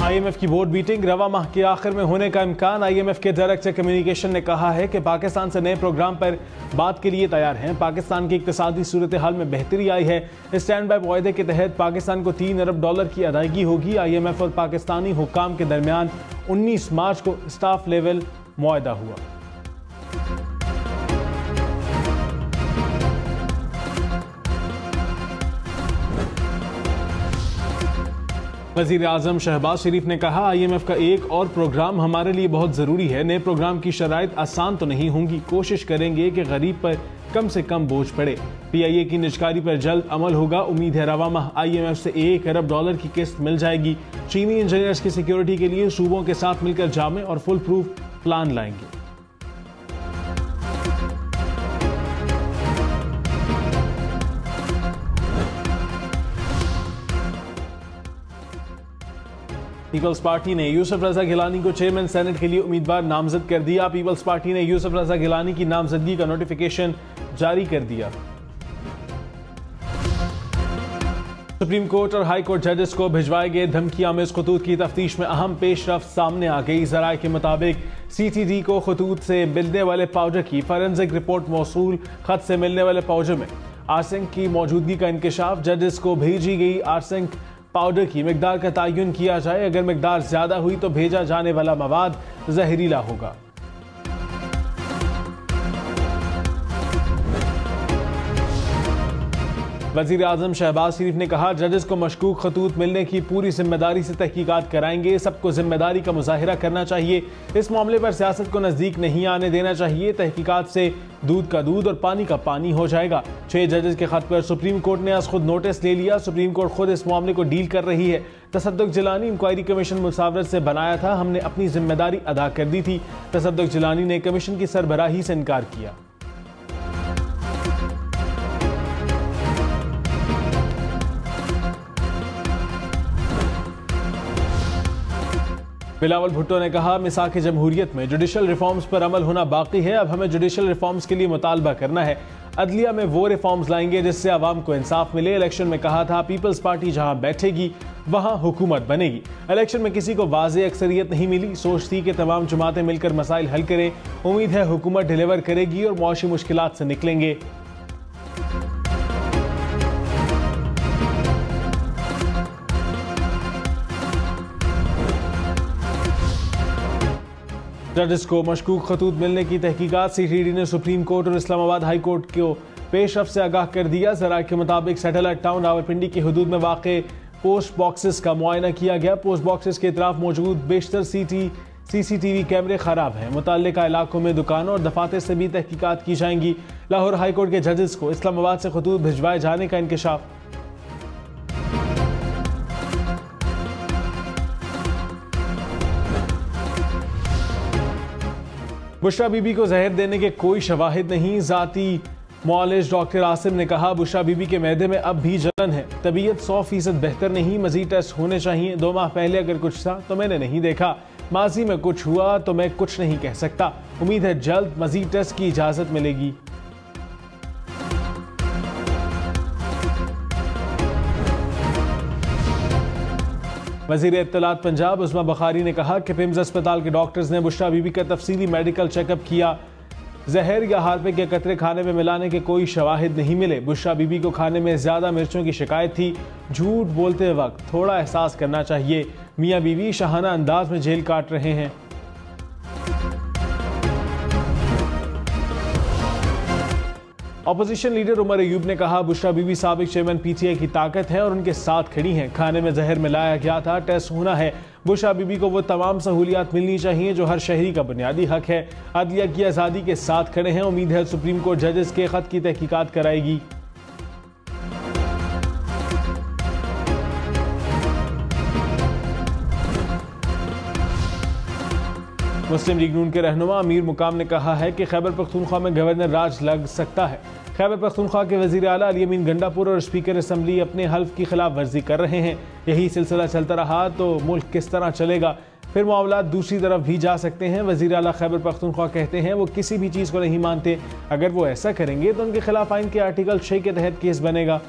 IMF की board meeting रवा माह के आखिर में होने का इम्कान। IMF के डायरेक्टर कम्युनिकेशन ने कहा है कि पाकिस्तान से नए प्रोग्राम पर बात के लिए तैयार हैं। पाकिस्तान की इक्तिसादी सूरत हाल में बेहतरी आई है। स्टैंड बाय मुआहदे के तहत पाकिस्तान को $3 अरब की अदायगी होगी। IMF और पाकिस्तानी हुक्काम के दरमियान 19 मार्च को स्टाफ लेवल मुआहदा हुआ। वज़ीर आज़म शहबाज शरीफ ने कहा, IMF का एक और प्रोग्राम हमारे लिए बहुत ज़रूरी है। नए प्रोग्राम की शराइत आसान तो नहीं होंगी, कोशिश करेंगे कि गरीब पर कम से कम बोझ पड़े। PIA की निजकारी पर जल्द अमल होगा। उम्मीद है रवा माह IMF से $1 अरब की किस्त मिल जाएगी। चीनी इंजीनियर्स की सिक्योरिटी के लिए सूबों के साथ मिलकर जामे और फुल प्रूफ प्लान लाएंगे। पीपल्स पार्टी ने यूसुफ रजा गिलानी को चेयरमैन सेनेट के लिए उम्मीदवार नामजद कर दिया। पीपल्स पार्टी ने यूसुफ रजा गिलानी की नामजदगी का नोटिफिकेशन जारी कर दिया। सुप्रीम कोर्ट और हाई कोर्ट जजेस को भिजवाए गए धमकी आमेज खतूत की तफ्तीश में अहम पेशरफ्त सामने आ गई। जराये के मुताबिक CTD को खतूत से मिलने वाले पाउडर की फॉरेंसिक रिपोर्ट मौसूल खत से मिलने वाले पाउडर में आर्सेनिक की मौजूदगी का इंकशाफ। जजेस को भेजी गई आर्सेनिक पाउडर की मिकदार का तयन किया जाए। अगर मिकदार ज्यादा हुई तो भेजा जाने वाला मवाद जहरीला होगा। वज़ीर आज़म शहबाज शरीफ ने कहा, जजेस को मशकूक खतूत मिलने की पूरी जिम्मेदारी से तहकीकात कराएंगे। सबको जिम्मेदारी का मुजाहिरा करना चाहिए। इस मामले पर सियासत को नज़दीक नहीं आने देना चाहिए। तहकीकात से दूध का दूध और पानी का पानी हो जाएगा। 6 जजेस के खत पर सुप्रीम कोर्ट ने आज खुद नोटिस ले लिया। सुप्रीम कोर्ट खुद इस मामले को डील कर रही है। तसद्दुक जिलानी इंक्वायरी कमीशन मुसावरत से बनाया था। हमने अपनी जिम्मेदारी अदा कर दी थी। तसद्दुक जिलानी ने कमीशन की सरबराही से इनकार किया। बिलावल भुट्टो ने कहा, मिसाक जमहूरियत में जुडिशल रिफॉर्म्स पर अमल होना बाकी है। अब हमें जुडिशल रिफॉर्म्स के लिए मुतालबा करना है। अदलिया में वो रिफॉर्म्स लाएंगे जिससे आवाम को इंसाफ मिले। इलेक्शन में कहा था, पीपल्स पार्टी जहां बैठेगी वहां हुकूमत बनेगी। इलेक्शन में किसी को वाज़ेह अक्सरियत नहीं मिली। सोच थी कि तमाम जमातें मिलकर मसाइल हल करें। उम्मीद है हुकूमत डिलीवर करेगी और मुआशी मुश्किलात से निकलेंगे। जजेस को मशकूक खतूत मिलने की तहकीकात। CTD ने सुप्रीम कोर्ट और इस्लामाबाद हाई कोर्ट को पेशरफ्त से आगाह कर दिया। जराये के मुताबिक सैटेलाइट टाउन रावलपिंडी की हदूद में वाक़े पोस्ट बॉक्सेस का मुआयना किया गया। पोस्ट बॉक्सेस के इतराफ मौजूद बेशतर CCTV कैमरे खराब हैं। मुतल्लिका इलाकों में दुकानों और दफातर से भी तहकीकात की जाएंगी। लाहौर हाई कोर्ट के जजेस को इस्लामाबाद से खतूत भिजवाए जाने का इंकशाफ। बुशरा बीबी को जहर देने के कोई शवाहिद नहीं। जाती मुआलिज डॉक्टर आसिम ने कहा, बुशरा बीबी के मैदे में अब भी जलन है। तबीयत 100% बेहतर नहीं। मजीद टेस्ट होने चाहिए। 2 माह पहले अगर कुछ था तो मैंने नहीं देखा। माजी में कुछ हुआ तो मैं कुछ नहीं कह सकता। उम्मीद है जल्द मजीद टेस्ट की इजाजत मिलेगी। वज़ीर इत्तलात पंजाब उस्मा बुखारी ने कहा कि पिम्स अस्पताल के डॉक्टर्स ने बुशरा बीबी का तफसीली मेडिकल चेकअप किया। जहर या हार्पिक के कतरे खाने में मिलाने के कोई शवाहिद नहीं मिले। बुशरा बीबी को खाने में ज्यादा मिर्चों की शिकायत थी। झूठ बोलते वक्त थोड़ा एहसास करना चाहिए। मियाँ बीवी शाहाना अंदाज में जेल काट रहे हैं। अपोजिशन लीडर उमर अयूब ने कहा, बुशरा बीबी साबिक चेयरमैन PTI की ताकत है और उनके साथ खड़ी हैं। खाने में जहर मिलाया गया था, टेस्ट होना है। बुशरा बीबी को वो तमाम सहूलियात मिलनी चाहिए जो हर शहरी का बुनियादी हक है। अदलिया की आज़ादी के साथ खड़े हैं। उम्मीद है सुप्रीम कोर्ट जजेस के खत की तहकीकात कराएगी। मुस्लिम लीग नून के रहनुमा अमीर मुकाम ने कहा है कि खैबर पख्तूनख्वा में गवर्नर राज लग सकता है। खैबर पख्तूनख्वा के वज़ीर आला अली अमीन गंडापुर और स्पीकर असम्बली अपने हल्फ की खिलाफ वर्जी कर रहे हैं। यही सिलसिला चलता रहा तो मुल्क किस तरह चलेगा? फिर मामला दूसरी तरफ भी जा सकते हैं। वज़ीर आला खैबर पख्तूनख्वा कहते हैं वो किसी भी चीज़ को नहीं मानते। अगर वो ऐसा करेंगे तो उनके खिलाफ आइन के आर्टिकल 6 के तहत केस बनेगा।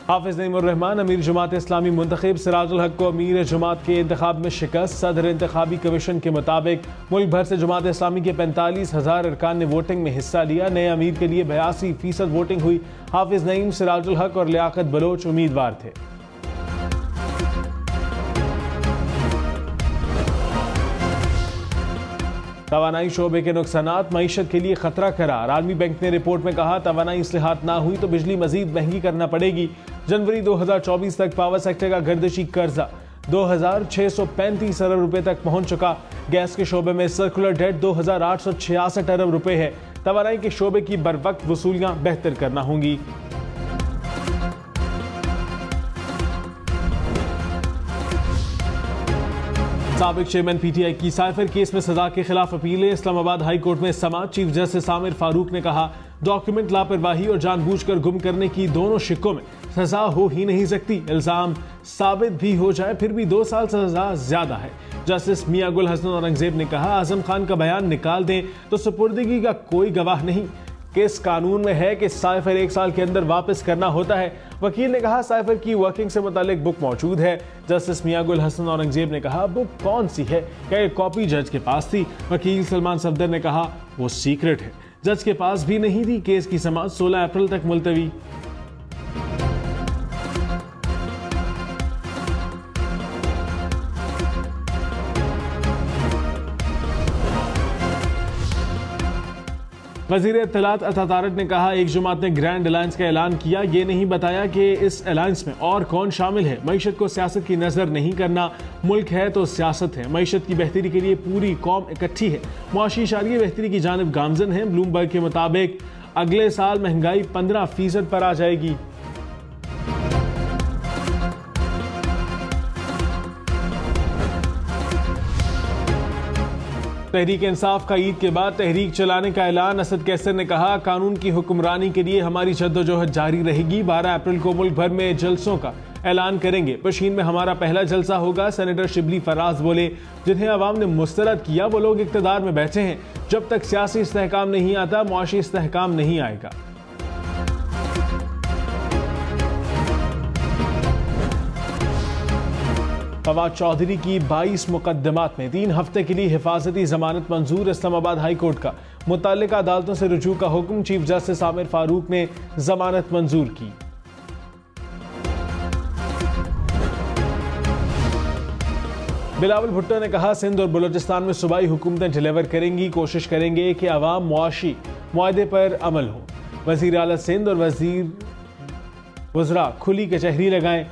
हाफिज नईमुर्रहमान अमीर जमात इस्लामी मुंतखब सिराजुल हक को अमीर जमात के इंतखाब में शिकस्त। सदर इंतखाबी कमीशन के मुताबिक मुल्क भर से जमात इस्लामी के 45,000 अरकान ने वोटिंग में हिस्सा लिया। नए अमीर के लिए 82% वोटिंग हुई। हाफिज नईम, सिराजुल हक और लियाकत बलोच उम्मीदवार थे। तवानाई शोबे के नुकसानात मईशत के लिए खतरा करार। आलमी बैंक ने रिपोर्ट में कहा, तवानाई इस्लाहात ना हुई तो बिजली मजीद महंगी करना पड़ेगी। जनवरी 2024 तक पावर सेक्टर का गर्दिशी कर्जा 2,635 अरब रुपए तक पहुंच चुका। गैस के शोबे में सर्कुलर डेट 2,866 अरब रुपए है। तवानाई के शोबे की बर वक्त वसूलियां बेहतर करना होंगी। साबिक चेयरमैन पीटीआई की साइफर केस में सजा के खिलाफ अपीलें। इस्लामाबाद हाई कोर्ट में समाअत। चीफ जस्टिस आमिर फारूक ने कहा, डॉक्यूमेंट लापरवाही और जानबूझकर गुम करने की दोनों शिक्कों में सजा हो ही नहीं सकती। इल्जाम साबित भी हो जाए फिर भी 2 साल सजा ज्यादा है। जस्टिस मियां गुल हसन औरंगजेब ने कहा, आजम खान का बयान निकाल दें तो सुपुर्दगी का कोई गवाह नहीं। किस कानून में है कि साइफर 1 साल के अंदर वापस करना होता है? वकील ने कहा, साइफर की वर्किंग से मुतालिक बुक मौजूद है। जस्टिस मियां गुल हसन औरंगजेब ने कहा, बुक कौन सी है? क्या ये कॉपी जज के पास थी? वकील सलमान सफदर ने कहा, वो सीक्रेट है, जज के पास भी नहीं थी। केस की समाअत 16 अप्रैल तक मुलतवी। वज़ीर इत्तलात अता तारक ने कहा, एक जमात ने ग्रैंड अलायंस का ऐलान किया, ये नहीं बताया कि इस अलायंस में और कौन शामिल है। मईशत को सियासत की नजर नहीं करना, मुल्क है तो सियासत है। मईशत की बेहतरी के लिए पूरी कौम इकट्ठी है। मुआशी इशारिये बेहतरी की जानिब गामजन है। ब्लूमबर्ग के मुताबिक अगले साल महंगाई 15% पर आ जाएगी। तहरीक इंसाफ का ईद के बाद तहरीक चलाने का ऐलान। असद कैसर ने कहा, कानून की हुक्मरानी के लिए हमारी जद्दोजहद जारी रहेगी। 12 अप्रैल को मुल्क भर में जलसों का ऐलान करेंगे। पशीन में हमारा पहला जलसा होगा। सेनेटर शिबली फराज बोले, जिन्हें अवाम ने मुस्तरद किया वो लोग इख्तिदार में बैठे हैं। जब तक सियासी इस्तेहकाम नहीं आता, मुआशी इस्तेहकाम नहीं आएगा। फवाद चौधरी की 22 मुकदमात में 3 हफ्ते के लिए हिफाजती जमानत मंजूर। इस्लामाबाद हाई कोर्ट का मुतल्लिका अदालतों से रुजू का हुक्म। चीफ जस्टिस आमिर फारूक ने जमानत मंजूर की। बिलावल भुट्टो ने कहा, सिंध और बलूचिस्तान में सूबाई हुकूमतें डिलीवर करेंगी। कोशिश करेंगे कि अवाम मुआशी मुआहदे पर अमल हो। वजीर आला सिंध और वज़रा खुली कचहरी लगाएं।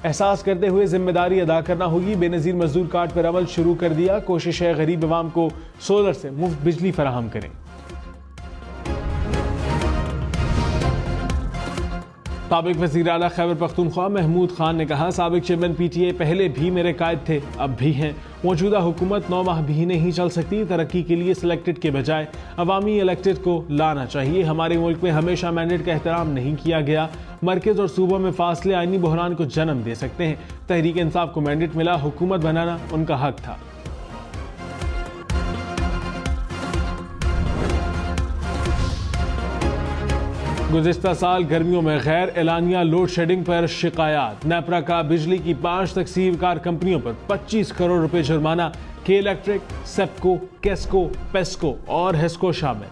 एहसास करते हुए जिम्मेदारी अदा करना होगी। बेनजीर मजदूर कार्ड पर अमल शुरू कर दिया। कोशिश है गरीब अवाम को सोलर से मुफ्त बिजली फराहम करें। साबिक वज़ीर आला खैबर पख्तूनख्वा महमूद खान ने कहा, साबिक चेयरमैन पीटीए पहले भी मेरे कायद थे, अब भी हैं। मौजूदा हुकूमत 9 माह भी नहीं चल सकती। तरक्की के लिए सिलेक्टेड के बजाय अवामी इलेक्टेड को लाना चाहिए। हमारे मुल्क में हमेशा मैंडेट का एहतराम नहीं किया गया। मरकज और सूबों में फासले आईनी बहरान को जन्म दे सकते हैं। तहरीक इंसाफ को मैंडेट मिला, हुकूमत बनाना उनका हक था। गुज़िश्ता साल गर्मियों में गैर एलानिया लोड शेडिंग पर शिकायत। नेपरा का बिजली की 5 तकसीमकार कंपनियों पर 25 करोड़ रुपए जुर्माना। के इलेक्ट्रिक, सेप्को, केस्को, पेस्को और हेस्को शामिल।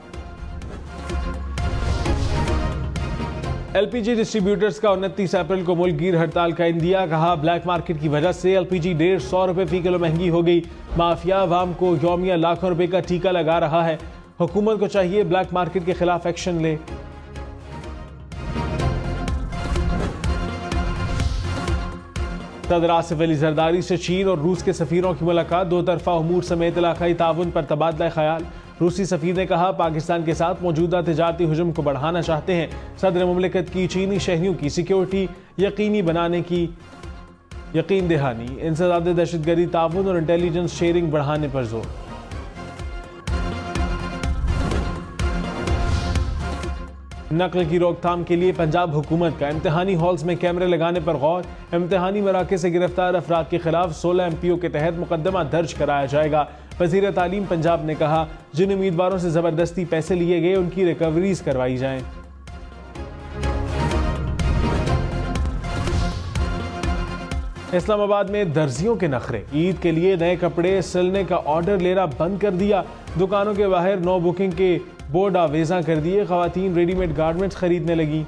एलपीजी डिस्ट्रीब्यूटर्स का 29 अप्रैल को मुल्कगीर हड़ताल का इंदिया। कहा, ब्लैक मार्केट की वजह से एलपीजी 150 रुपए फी किलो महंगी हो गई। माफिया अवाम को यौमिया लाखों रुपए का टीका लगा रहा है। हुकूमत को चाहिए ब्लैक मार्केट के खिलाफ एक्शन ले। सदर आसिफ अली जरदारी से चीन और रूस के सफीरों की मुलाकात। 2 तरफा उमूर समेत इलाकाई ताउन पर तबादला ख्याल। रूसी सफीर ने कहा, पाकिस्तान के साथ मौजूदा तिजारती हुजूम को बढ़ाना चाहते हैं। सदर मुमलिकत की चीनी शहरियों की सिक्योरिटी यकीनी बनाने की यकीन दहानी। इंसदाद दहशतगर्दी ताउन और इंटेलिजेंस शेयरिंग बढ़ाने पर जोर। नकल की रोकथाम के लिए पंजाब हुकूमत का इम्तिहानी हॉल्स में कैमरे लगाने पर गौर। इम्तिहानी मराकज़ से गिरफ्तार अफराद के खिलाफ 16 MPO के तहत मुकदमा दर्ज कराया जाएगा। वज़ीर तालीम पंजाब ने कहा, जिन उम्मीदवारों से जबरदस्ती पैसे लिए गए उनकी रिकवरीज करवाई जाएं। इस्लामाबाद में दर्जियों के नखरे, ईद के लिए नए कपड़े सिलने का ऑर्डर लेना बंद कर दिया। दुकानों के बाहर नो बुकिंग के बोर्ड आवेजा कर दिए। खवातीन रेडीमेड गारमेंट्स खरीदने लगी।